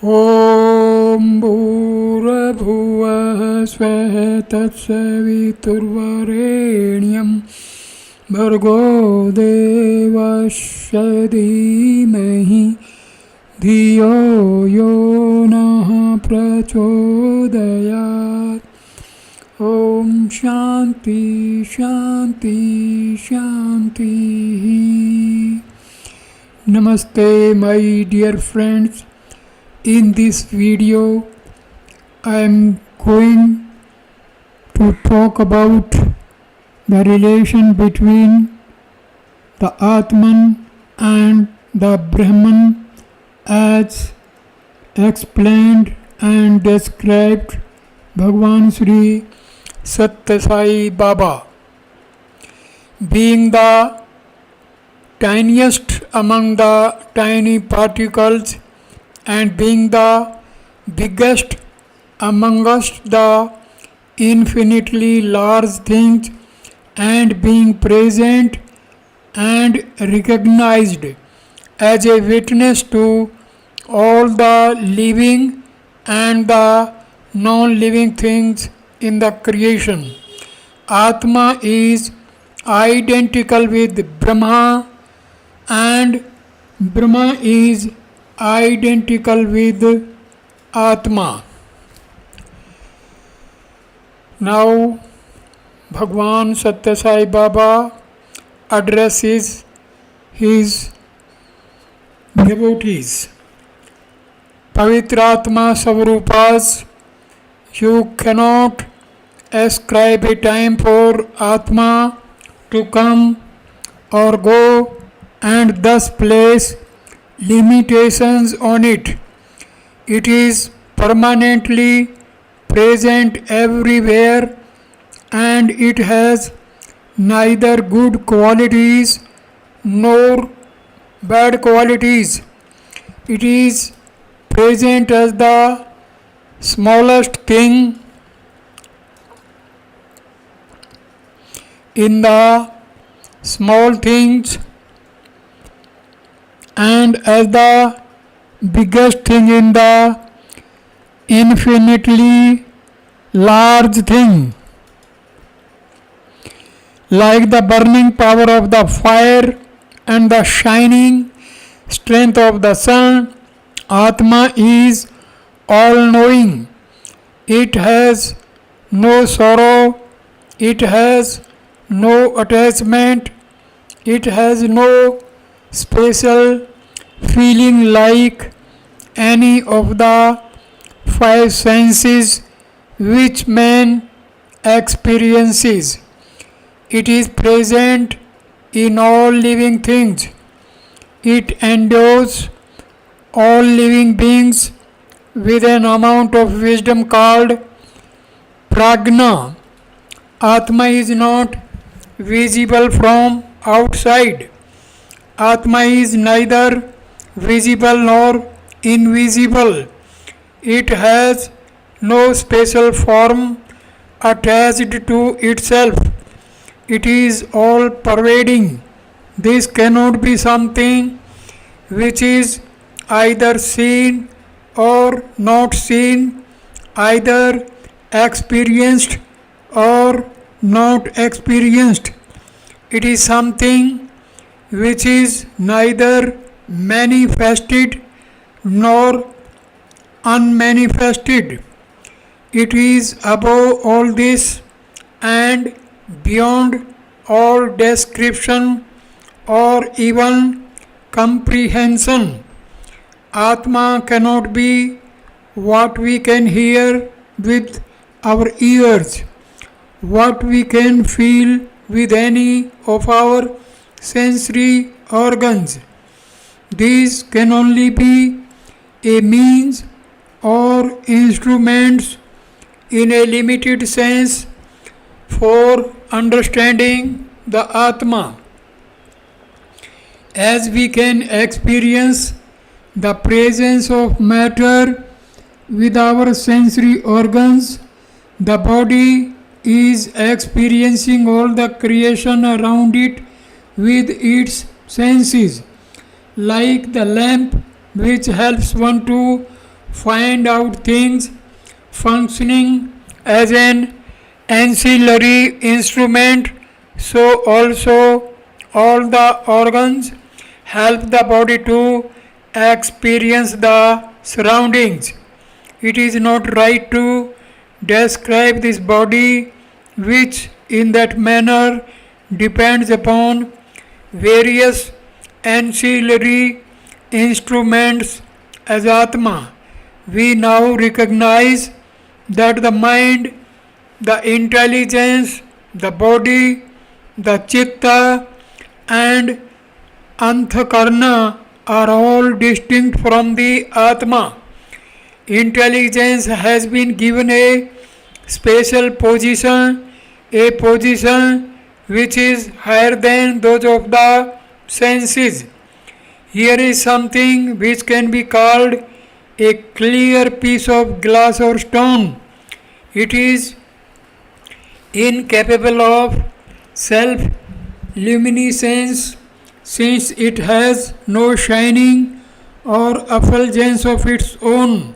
ॐ भूर्भुवः स्वः तत्सवितुर्वरेण्यं भर्गो देवस्य धीमहि धियो यो नः प्रचोदयात्। ॐ शान्ति शान्ति शान्तिः। Namaste my dear friends. In this video I am going to talk about the relation between the Atman and the Brahman as explained and described Bhagwan Sri Satya Sai Baba. Being the tiniest among the tiny particles and being the biggest amongst the infinitely large things and being present and recognized as a witness to all the living and the non-living things in the creation. Atma is identical with Brahma and Brahma is identical with Atma. Now Bhagwan Satya Sai Baba addresses his devotees. Pavitratma Savrupas, you cannot ascribe a time for Atma to come or go and thus place limitations on it. It is permanently present everywhere and it has neither good qualities nor bad qualities. It is present as the smallest thing in the small things and as the biggest thing in the infinitely large thing. Like the burning power of the fire and the shining strength of the sun, Atma is all-knowing. It has no sorrow, it has no attachment, it has no special feeling like any of the five senses which man experiences. It is present in all living things. It endures all living beings with an amount of wisdom called prajna. Atma is not visible from outside. Atma is neither visible nor invisible. It has no special form attached to itself. It is all pervading. This cannot be something which is either seen or not seen, either experienced or not experienced. It is something which is neither manifested nor unmanifested. It is above all this and beyond all description or even comprehension. Atma cannot be what we can hear with our ears, what we can feel with any of our sensory organs. These can only be a means or instruments in a limited sense for understanding the Atma. As we can experience the presence of matter with our sensory organs, the body is experiencing all the creation around it with its senses, like the lamp which helps one to find out things functioning as an ancillary instrument, so also all the organs help the body to experience the surroundings. It is not right to describe this body, which in that manner depends upon various ancillary instruments as Atma. We now recognize that the mind, the intelligence, the body, the chitta, and anthakarna are all distinct from the Atma. Intelligence has been given a special position, a position which is higher than those of the senses. Here is something which can be called a clear piece of glass or stone. It is incapable of self luminescence since it has no shining or effulgence of its own.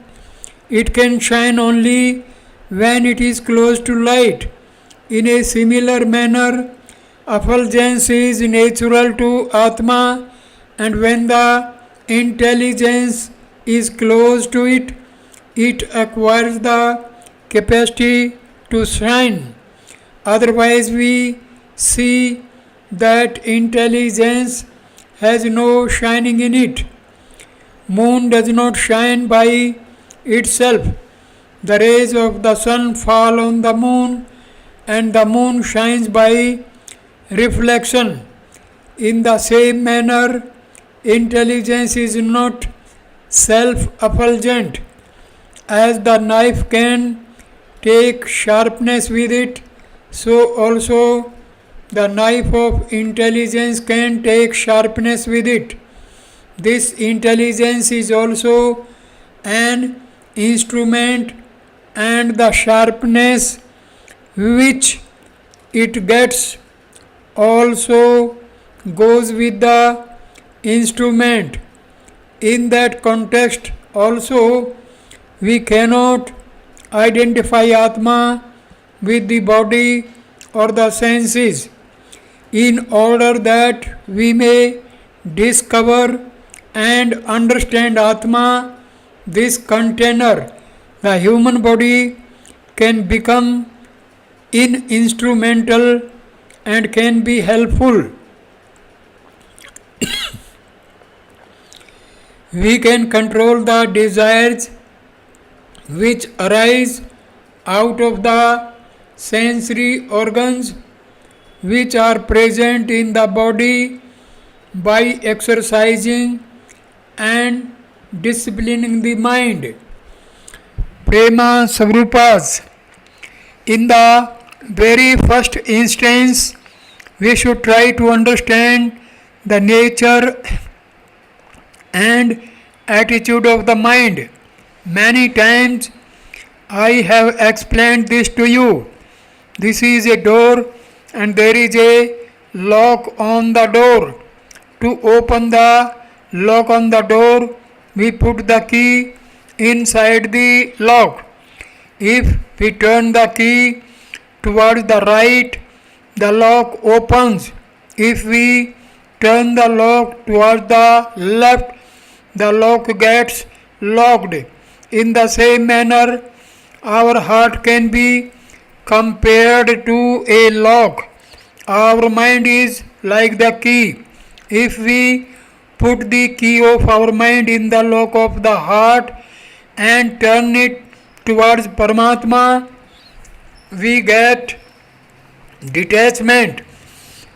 It can shine only when it is close to light. In a similar manner, effulgence is natural to Atma, and when the intelligence is close to it, it acquires the capacity to shine. Otherwise, we see that intelligence has no shining in it. Moon does not shine by itself. The rays of the sun fall on the moon, and the moon shines by reflection. In the same manner, intelligence is not self effulgent. As the knife can take sharpness with it, so also the knife of intelligence can take sharpness with it. This intelligence is also an instrument, and the sharpness which it gets also goes with the instrument. In that context, also, we cannot identify Atma with the body or the senses. In order that we may discover and understand Atma, this container, the human body, can become instrumental and can be helpful. We can control the desires which arise out of the sensory organs which are present in the body by exercising and disciplining the mind. Prema Savrupas. In the very first instance, we should try to understand the nature and attitude of the mind. Many times I have explained this to you. This is a door and there is a lock on the door. To open the lock on the door, we put the key inside the lock. If we turn the key towards the right, the lock opens. If we turn the lock towards the left, the lock gets locked. In the same manner, our heart can be compared to a lock. Our mind is like the key. If we put the key of our mind in the lock of the heart and turn it towards Paramatma, we get detachment.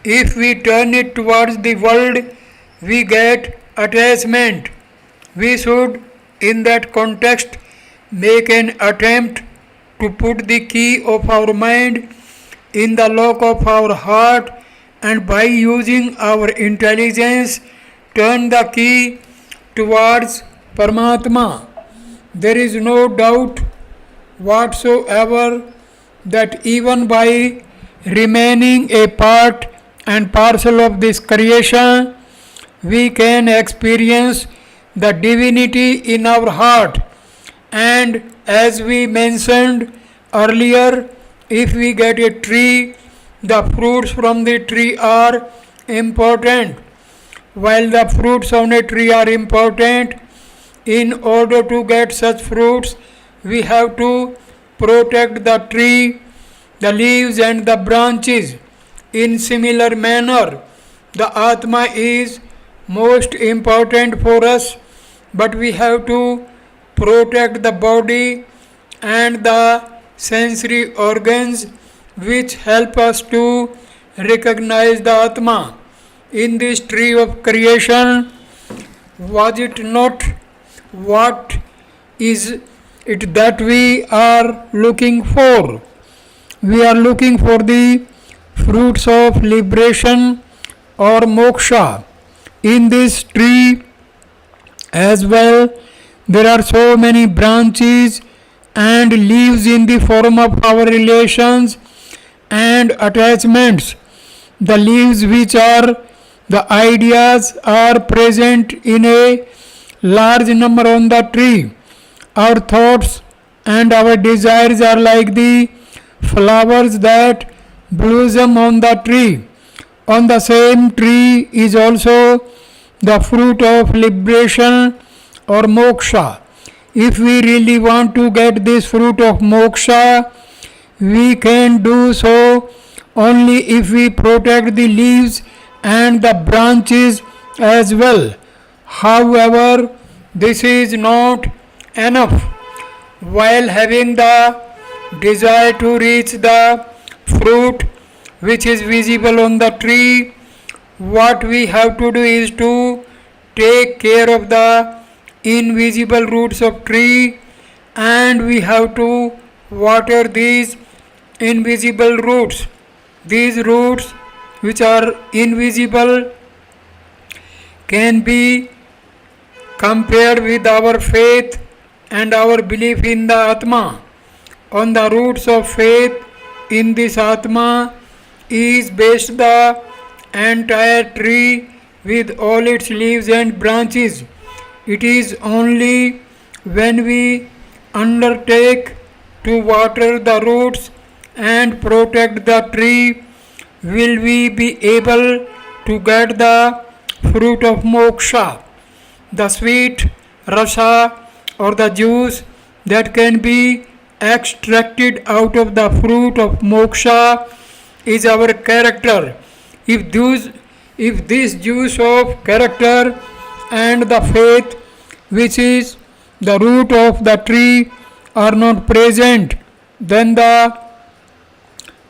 If we turn it towards the world, we get attachment. We should, in that context, make an attempt to put the key of our mind in the lock of our heart, and by using our intelligence, turn the key towards Paramatma. There is no doubt whatsoever that even by remaining a part and parcel of this creation, we can experience the divinity in our heart. And as we mentioned earlier, if we get a tree, the fruits from the tree are important. While the fruits on a tree are important, in order to get such fruits, we have to protect the tree, the leaves and the branches. In similar manner, the Atma is most important for us, but we have to protect the body and the sensory organs which help us to recognize the Atma. In this tree of creation, was it not what is it that we are looking for? We are looking for the fruits of liberation or moksha. In this tree as well, there are so many branches and leaves in the form of our relations and attachments. The leaves, which are the ideas, are present in a large number on the tree. Our thoughts and our desires are like the flowers that blossom on the tree. On the same tree is also the fruit of liberation or moksha. If we really want to get this fruit of moksha, we can do so only if we protect the leaves and the branches as well. However, this is not enough. While having the desire to reach the fruit which is visible on the tree, what we have to do is to take care of the invisible roots of tree, and we have to water these invisible roots. These roots which are invisible can be compared with our faith and our belief in the Atma. On the roots of faith in this Atma is based the entire tree with all its leaves and branches. It is only when we undertake to water the roots and protect the tree will we be able to get the fruit of moksha, the sweet rasa or the juice that can be extracted out of the fruit of moksha is our character. If this juice of character and the faith, which is the root of the tree, are not present, then the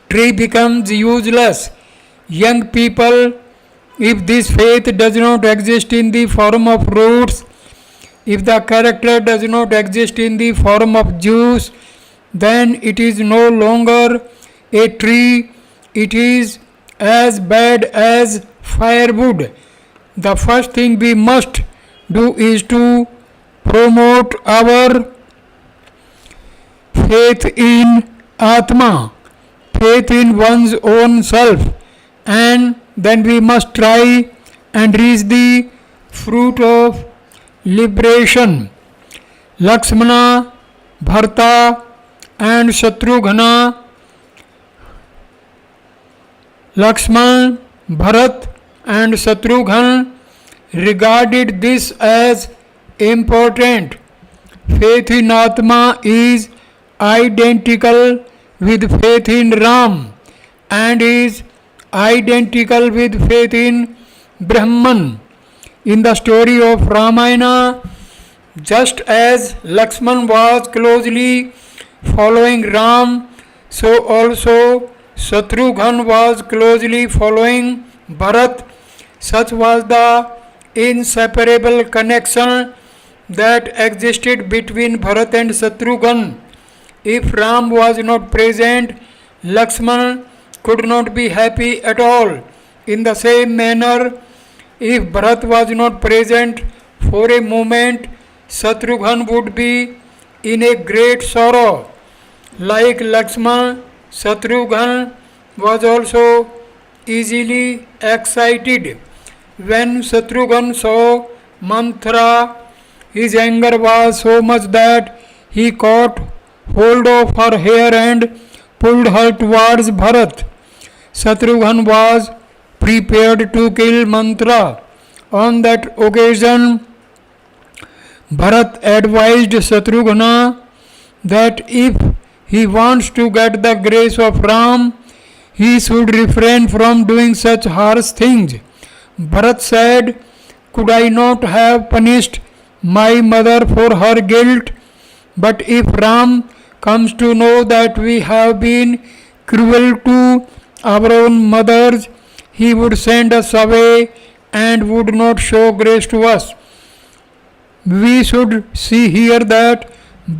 tree becomes useless. Young people, if this faith does not exist in the form of roots, if the character does not exist in the form of juice, then it is no longer a tree, it is as bad as firewood. The first thing we must do is to promote our faith in Atma, faith in one's own self, and then we must try and reach the fruit of liberation. Lakshmana, Bharata, and Shatrughna, Lakshman, Bharat, and Shatrughna regarded this as important. Faith in Atma is identical with faith in Ram and is identical with faith in Brahman. In the story of Ramayana, just as Lakshman was closely following Ram, so also Shatrughna was closely following Bharat. Such was the inseparable connection that existed between Bharat and Shatrughna. If Ram was not present, Lakshman could not be happy at all. In the same manner, if Bharat was not present for a moment, Shatrughna would be in a great sorrow. Like Lakshman, Shatrughna was also easily excited. When Shatrughna saw Manthara, his anger was so much that he caught hold of her hair and pulled her towards Bharat. Shatrughan was prepared to kill Mantra. On that occasion, Bharat advised Shatrugna that if he wants to get the grace of Ram, he should refrain from doing such harsh things. Bharat said, "Could I not have punished my mother for her guilt? But if Ram comes to know that we have been cruel to our own mothers, he would send us away and would not show grace to us." We should see here that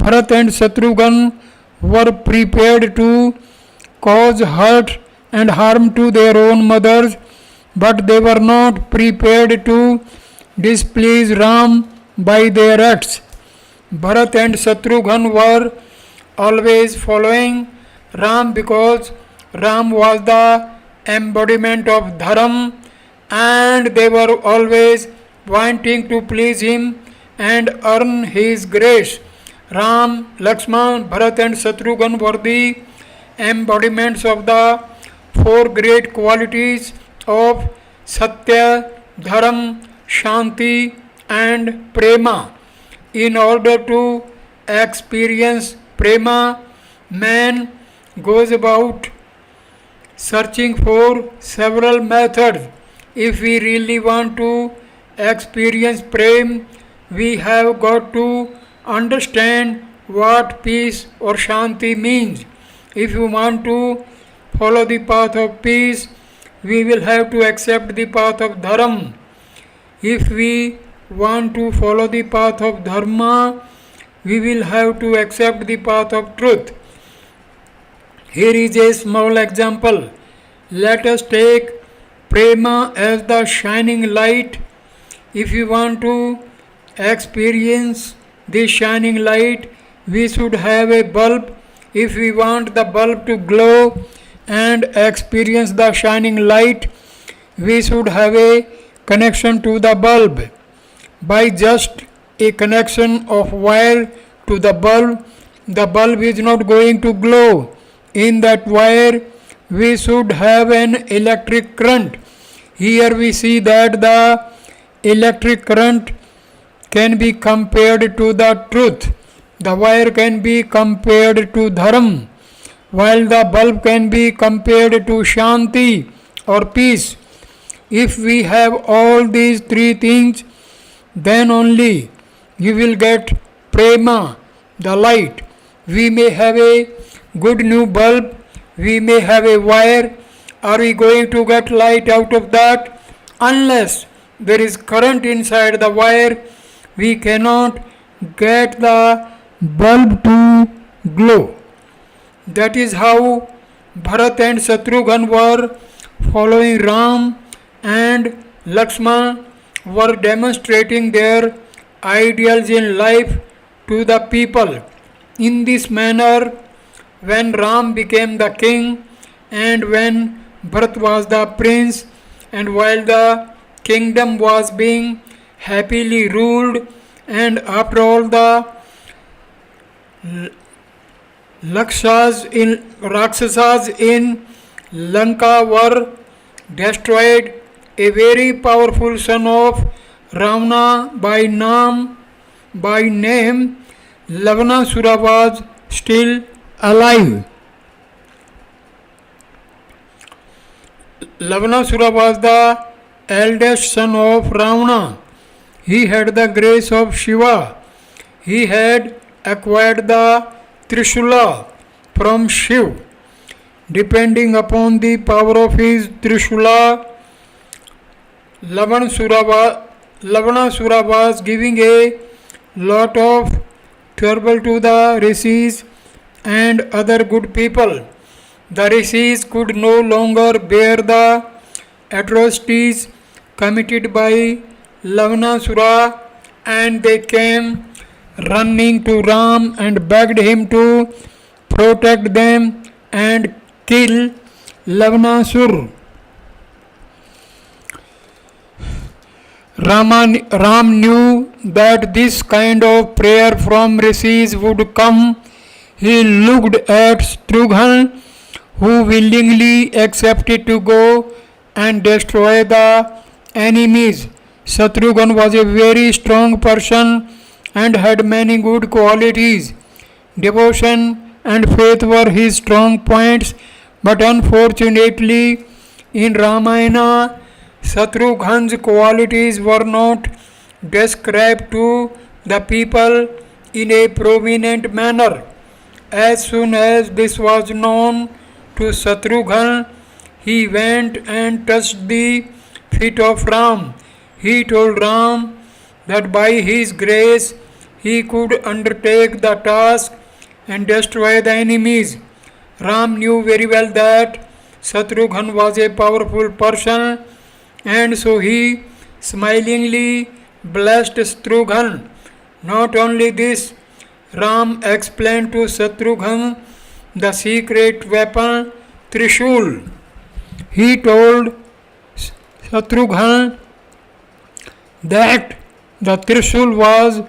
Bharat and Shatrughan were prepared to cause hurt and harm to their own mothers, but they were not prepared to displease Ram by their acts. Bharat and Shatrughan were always following Ram because Ram was the embodiment of Dharam, and they were always wanting to please him and earn his grace. Ram, Lakshman, Bharat and Shatrughan were the embodiments of the four great qualities of Satya, Dharam, Shanti and Prema. In order to experience Prema, man goes about searching for several methods. If we really want to experience Prem, we have got to understand what peace or Shanti means. If you want to follow the path of peace, we will have to accept the path of Dharam. If we want to follow the path of Dharma, we will have to accept the path of truth. Here is a small example. Let us take Prema as the shining light. If we want to experience this shining light, we should have a bulb. If we want the bulb to glow and experience the shining light, we should have a connection to the bulb. By just a connection of wire to the bulb is not going to glow. In that wire, we should have an electric current. Here we see that the electric current can be compared to the truth. The wire can be compared to Dharam, while the bulb can be compared to Shanti or peace. If we have all these three things, then only you will get Prema, the light. We may have a good new bulb, we may have a wire. Are we going to get light out of that? Unless there is current inside the wire, we cannot get the bulb to glow. That is how Bharat and Shatrughan were following Ram, and Lakshman were demonstrating their ideals in life to the people. In this manner, when Ram became the king and when Bharat was the prince, and while the kingdom was being happily ruled, and after all the Rakshasas in Lanka were destroyed, a very powerful son of Ramana by name Lavanasura was still alive. Lavanasura was the eldest son of Ramana. He had the grace of Shiva. He had acquired the Trishula from Shiv. Depending upon the power of his Trishula, Lavanasura was giving a lot of trouble to the rishis and other good people. The rishis could no longer bear the atrocities committed by Lavanasura, and they came running to Ram and begged him to protect them and kill Lavanasura. Ram knew that this kind of prayer from rishis would come. He looked at Shatrughan, who willingly accepted to go and destroy the enemies. Shatrughan was a very strong person and had many good qualities. Devotion and faith were his strong points, but unfortunately, in Ramayana, Shatrughan's qualities were not described to the people in a prominent manner. As soon as this was known to Shatrughan, he went and touched the feet of Ram. He told Ram that by his grace he could undertake the task and destroy the enemies. Ram knew very well that Shatrughan was a powerful person, and so he smilingly blessed Shatrughan. Not only this, Ram explained to Shatrughan the secret weapon Trishul. He told Shatrughan that the Trishul was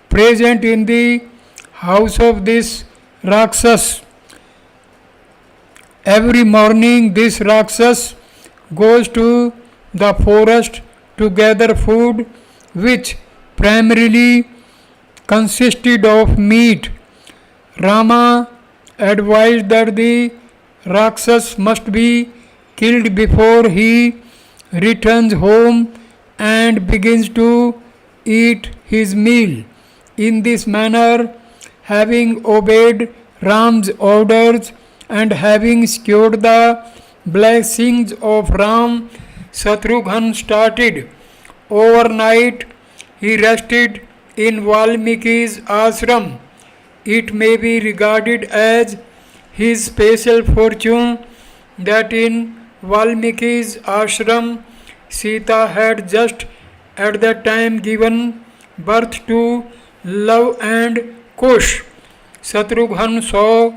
present in the house of this Rakshas. Every morning, this Rakshas goes to the forest to gather food, which primarily consisted of meat. Rama advised that the Rakshas must be killed before he returns home and begins to eat his meal. In this manner, having obeyed Ram's orders and having secured the blessings of Ram, Shatrughan started. Overnight, he rested in Valmiki's ashram. It may be regarded as his special fortune that in Valmiki's ashram, Sita had just at that time given birth to Love and Kush. Shatrughan saw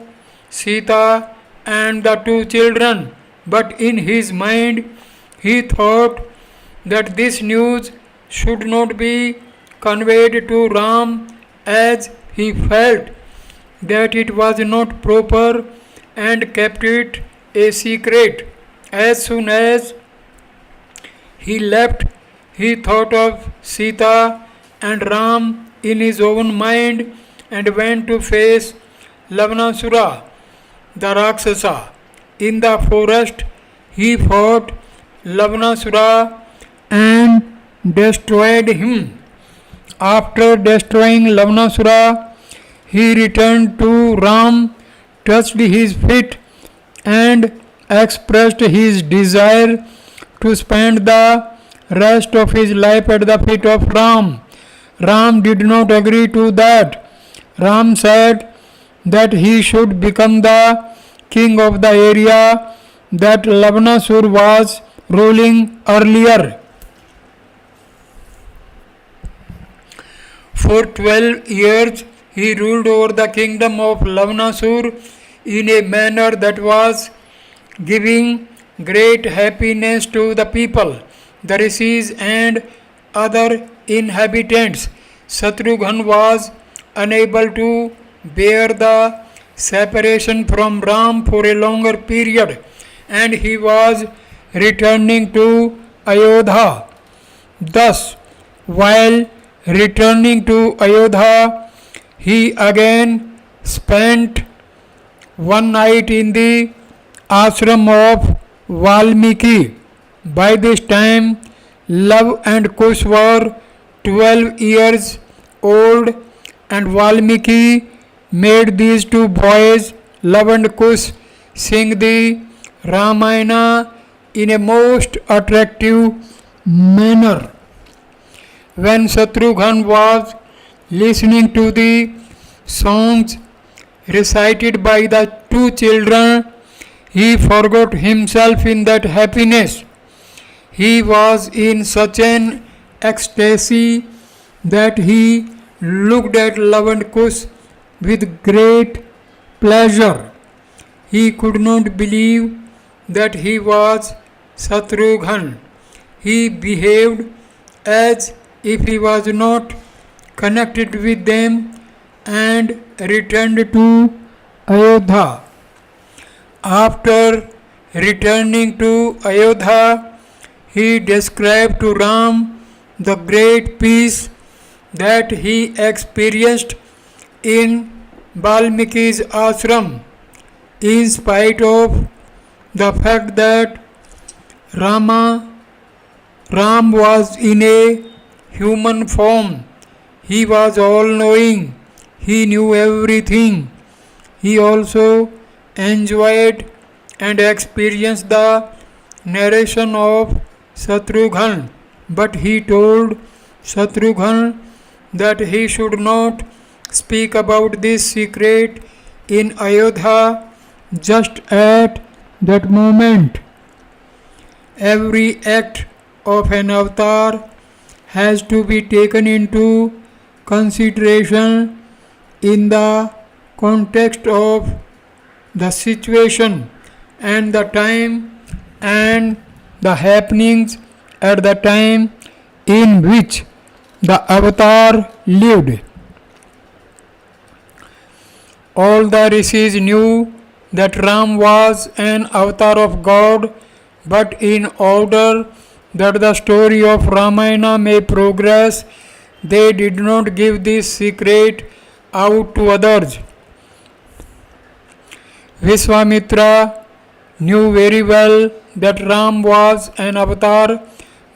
Sita and the two children, but in his mind he thought that this news should not be conveyed to Ram, as he felt that it was not proper and kept it a secret. As soon as he left, he thought of Sita and Ram in his own mind and went to face Lavanasura, the Rakshasa. In the forest, he fought Lavanasura and destroyed him. After destroying Lavanasura, he returned to Ram, touched his feet, and expressed his desire to spend the rest of his life at the feet of Ram. Ram did not agree to that. Ram said that he should become the king of the area that Lavanasur was ruling earlier. For 12 years he ruled over the kingdom of Lavanasur in a manner that was giving great happiness to the people, the rishis and other inhabitants. Shatrughan was unable to bear the separation from Ram for a longer period, and he was returning to Ayodhya. Thus, while returning to Ayodhya, he again spent one night in the ashram of Valmiki. By this time, Love and Kush were 12 years old, and Valmiki made these two boys, Love and Kush, sing the Ramayana in a most attractive manner. When Shatrughan was listening to the songs recited by the two children, he forgot himself in that happiness. He was in such an ecstasy that he looked at Love and Kush with great pleasure. He could not believe that he was Shatrughan. He behaved as if he was not connected with them, and returned to Ayodhya. After returning to Ayodhya, he described to Ram the great peace that he experienced in Valmiki's ashram, in spite of the fact that Ram was in a human form. He was all knowing, he knew everything. He also enjoyed and experienced the narration of Shatrughan, but he told Shatrughan that he should not speak about this secret in Ayodhya just at that moment. Every act of an avatar has to be taken into consideration in the context of the situation and the time and the happenings at the time in which the avatar lived. All the rishis knew that Ram was an avatar of God, but in order that the story of Ramayana may progress, they did not give this secret out to others. Vishwamitra knew very well that Ram was an avatar.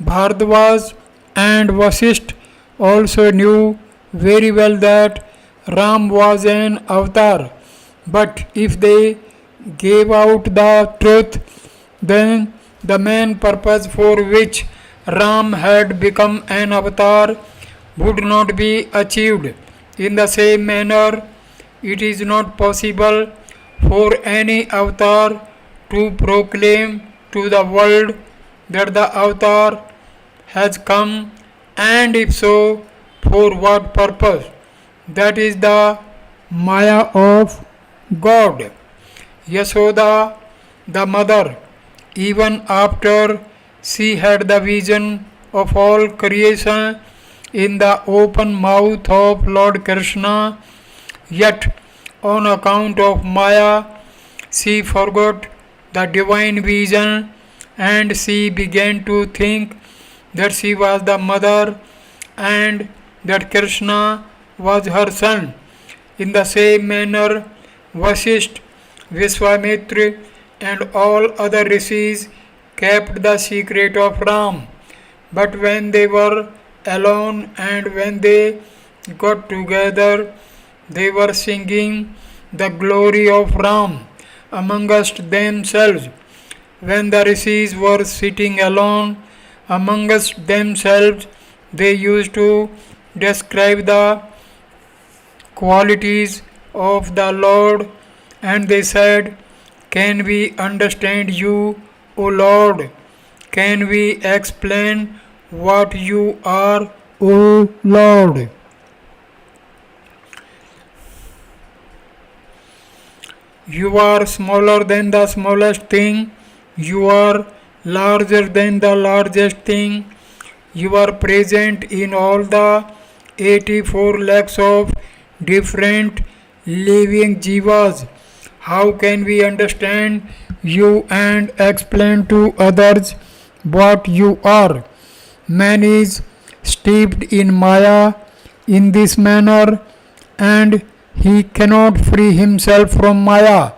Bhardwaj and Vasisht also knew very well that Ram was an avatar. But if they gave out the truth, then the main purpose for which Ram had become an avatar would not be achieved. In the same manner, it is not possible for any avatar to proclaim to the world that the avatar has come, and if so, for what purpose? That is the Maya of God. Yashoda, the mother, even after she had the vision of all creation in the open mouth of Lord Krishna, yet on account of Maya, she forgot the divine vision and she began to think that she was the mother and that Krishna was her son. In the same manner, Vasisht, Vishwamitra, and all other rishis kept the secret of Ram. But when they were alone and when they got together, they were singing the glory of Ram amongst themselves. When the rishis were sitting alone amongst themselves, they used to describe the qualities of the Lord, and they said, "Can we understand you, O Lord? Can we explain what you are, O Lord?" You are smaller than the smallest thing. You are larger than the largest thing. You are present in all the 84 lakhs of different living jivas. How can we understand you and explain to others what you are? Man is steeped in Maya in this manner, and he cannot free himself from Maya.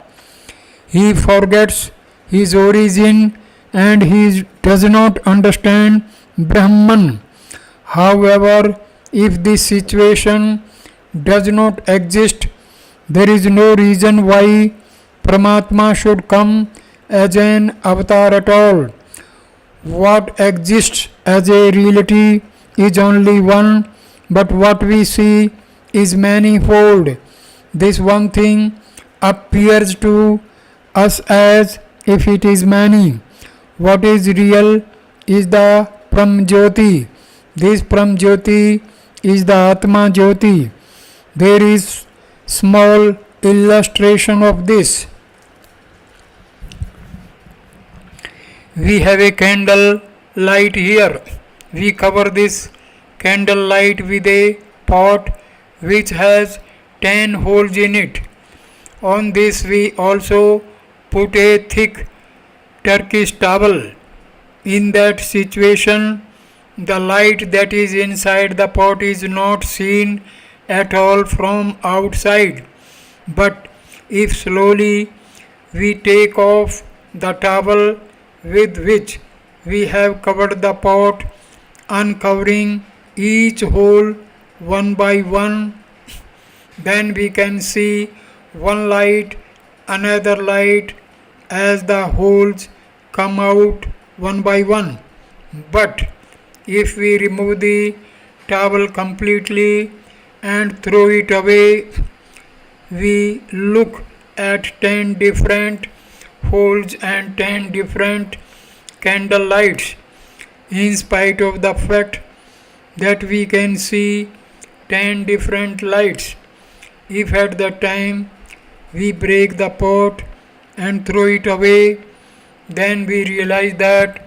He forgets his origin and he does not understand Brahman. However, if this situation does not exist, there is no reason why Paramatma should come as an avatar at all. What exists as a reality is only one, but what we see is manifold. This one thing appears to us as if it is many. What is real is the Brahm Jyoti. This Brahm Jyoti is the Atma Jyoti. There is small illustration of this. We have a candle light here. we cover this candlelight with a pot which has 10 holes in it. On this we also put a thick Turkish towel. In that situation, the light that is inside the pot is not seen at all from outside. But if slowly we take off the towel with which we have covered the pot, uncovering each hole one by one, then we can see one light, another light as the holes come out one by one. But if we remove the towel completely and throw it away, we look at 10 different holes and 10 different candle lights. In spite of the fact that we can see 10 different lights, if at the time we break the pot and throw it away, then we realize that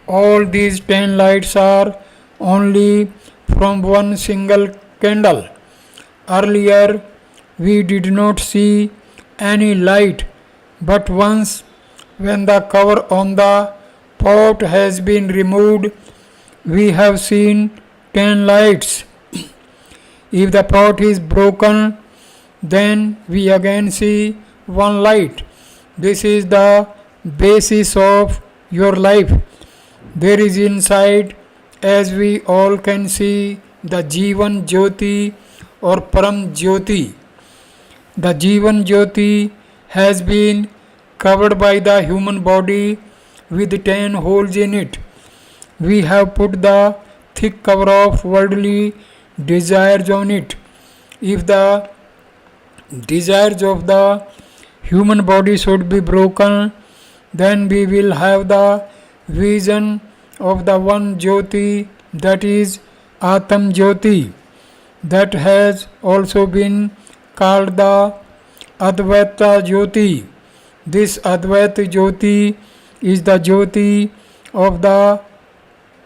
all these 10 lights are only from one single candle. Earlier, we did not see any light, but once when the cover on the pot has been removed, we have seen 10 lights. If the pot is broken, then we again see one light. This is the basis of your life. There is inside, as we all can see, the Jivan Jyoti or Param Jyoti. The Jivan Jyoti has been covered by the human body with 10 holes in it. We have put the thick cover of worldly desires on it. If the desires of the human body should be broken, then we will have the vision of the one Jyoti, that is Atman Jyoti, that has also been called the Advaita Jyoti. This Advaita Jyoti is the Jyoti of the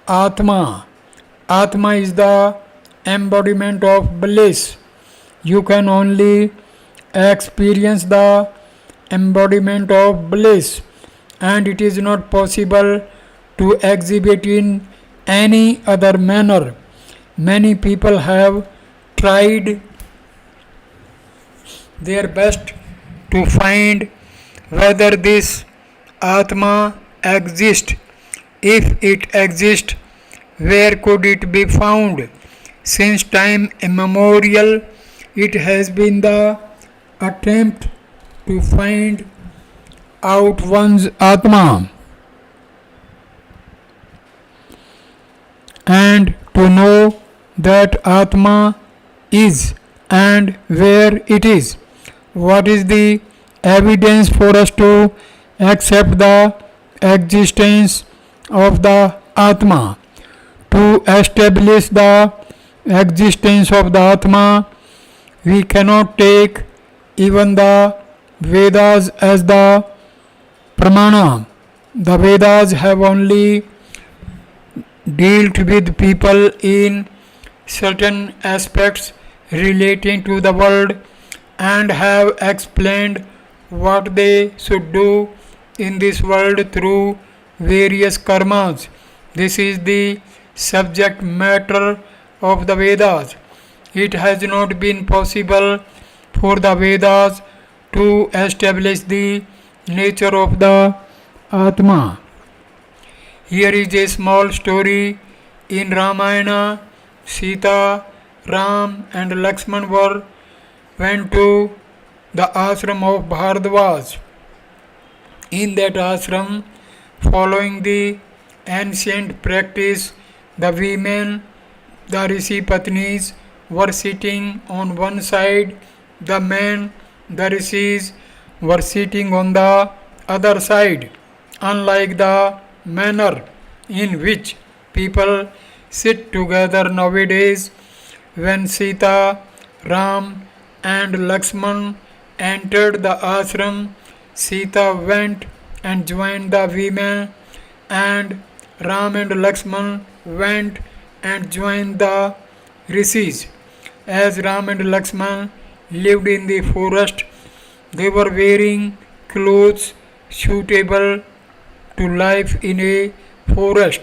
Atma. Atma is the embodiment of bliss. You can only experience the embodiment of bliss, and it is not possible to exhibit in any other manner. Many people have tried their best to find whether this Atma exists. If it exists, where could it be found? Since time immemorial, it has been the attempt to find out one's Atma and to know that Atma is and where it is. What is the evidence for us to accept the existence of the Atma? To establish the existence of the Atma, we cannot take even the Vedas as the Pramana. The Vedas have only dealt with people in certain aspects relating to the world and have explained what they should do in this world through various karmas. This is the subject matter of the Vedas. It has not been possible for the Vedas to establish the nature of the Atma. Here is a small story. In Ramayana, Sita, Ram and Lakshman went to the ashram of Bhardwaj. In that ashram, following the ancient practice, the women, the Rishi Patnis, were sitting on one side, the men, the Rishis, were sitting on the other side. Unlike the manner in which people sit together nowadays, when Sita, Ram and Lakshman entered the ashram, Sita went and joined the women, and Ram and Lakshman went and joined the rishis. As Ram and Lakshman lived in the forest, they were wearing clothes suitable to life in a forest,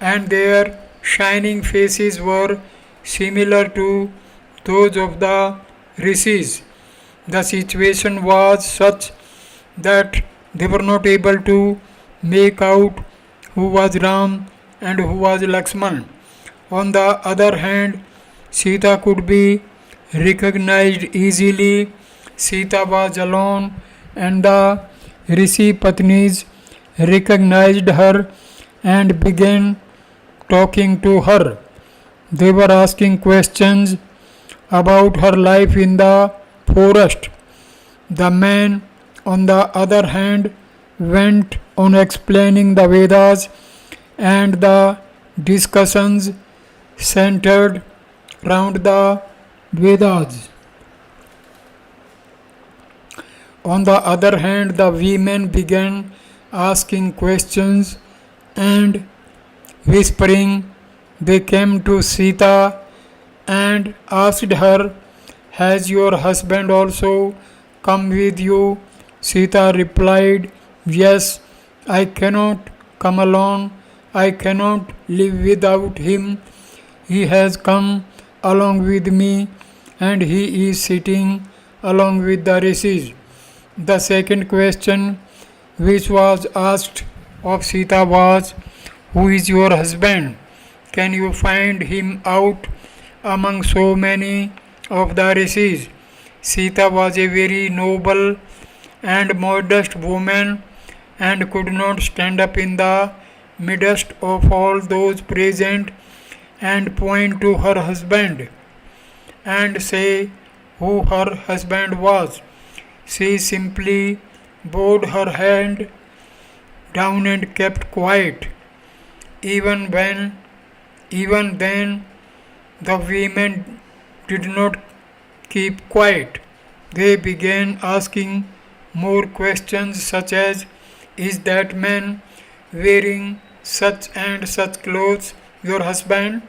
and their shining faces were similar to those of the rishis. The situation was such that they were not able to make out who was Ram and who was Lakshman. On the other hand, Sita could be recognized easily. Sita was alone, and the Rishi Patnis recognized her and began talking to her. They were asking questions about her life in the forest. The man, on the other hand, went on explaining the Vedas, and the discussions centered round the Vedas. On the other hand, the women began asking questions and whispering. They came to Sita and asked her, "Has your husband also come with you?" Sita replied, "Yes, I cannot come alone. I cannot live without him. He has come along with me, and he is sitting along with the rishis." The second question which was asked of Sita was, "Who is your husband? Can you find him out among so many of the rishis?" Sita was a very noble and modest woman and could not stand up in the midst of all those present and point to her husband and say who her husband was. She simply bowed her head down and kept quiet. Even then, the women did not keep quiet. They began asking more questions such as, "Is that man wearing such and such clothes your husband?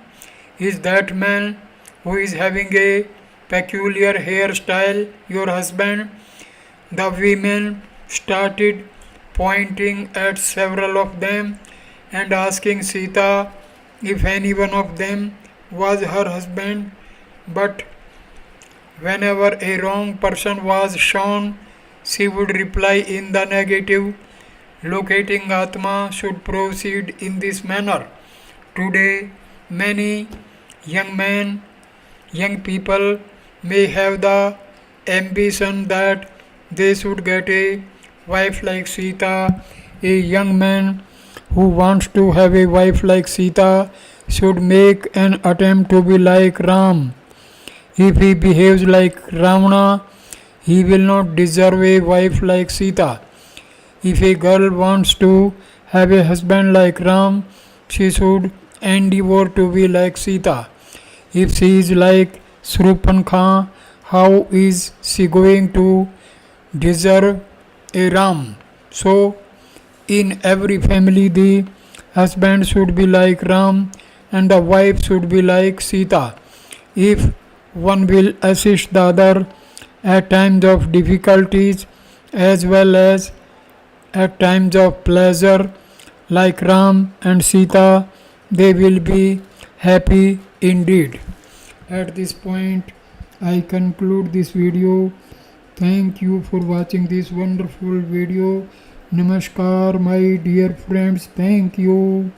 Is that man who is having a peculiar hairstyle your husband?" The women started pointing at several of them and asking Sita if any one of them was her husband, but whenever a wrong person was shown, she would reply in the negative. Locating Atma should proceed in this manner. Today, many young men, young people may have the ambition that they should get a wife like Sita. A young man who wants to have a wife like Sita should make an attempt to be like Ram. If he behaves like Ramana, he will not deserve a wife like Sita. If a girl wants to have a husband like Ram, she should endeavor to be like Sita. If she is like Shrupankha, how is she going to deserve a Ram? So, in every family, the husband should be like Ram and the wife should be like Sita. If one will assist the other at times of difficulties as well as at times of pleasure, like Ram and Sita, they will be happy indeed. At this point, I conclude this video. Thank you for watching this wonderful video. Namaskar, my dear friends. Thank you.